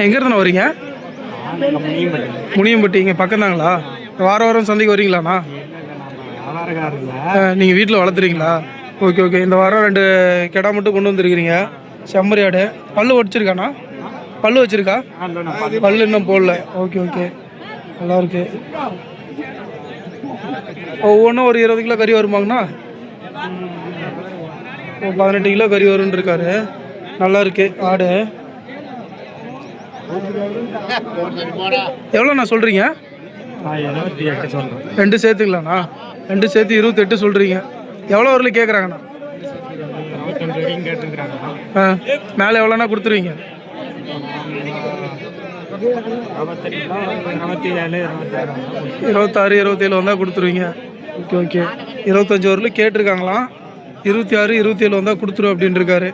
எங்கே இருந்தா வரீங்க? முனியம்பட்டி. இங்கே பக்கம் தாங்களா? வாரம் வாரம் சந்தைக்கு வரீங்களாண்ணா? நீங்கள் வீட்டில் வளர்த்துறீங்களா? Okay okay. இந்த வாரம் 2 கிடா மட்டும் கொண்டு வந்துருக்கிறீங்க. செம்மறி ஆடு. பல்லு உடச்சிருக்காண்ணா? பல்லு வச்சுருக்கா? பல்லு இன்னும் போடல. ஓகே ஓகே, நல்லாயிருக்கு. ஒவ்வொன்றும் ஒரு 20 கிலோ கறி வருமாங்கண்ணா? 18 கிலோ கறி வரும்னு இருக்காரு. நல்லா இருக்கு ஆடு. எவ்வளோண்ணா சொல்கிறீங்க? 2 சேர்த்துக்கலாண்ணா? 2 சேர்த்து 28 சொல்கிறீங்க. எவ்வளோ வரலையும் கேட்குறாங்கண்ணா? மேலே எவ்வளோண்ணா கொடுத்துருவீங்க? 26 27 வந்தால் கொடுத்துருவீங்க. Okay okay. 25 வரலையும் கேட்டிருக்காங்களாம். 26 27 வந்தால் கொடுத்துருவோம் அப்படின்னு இருக்காரு.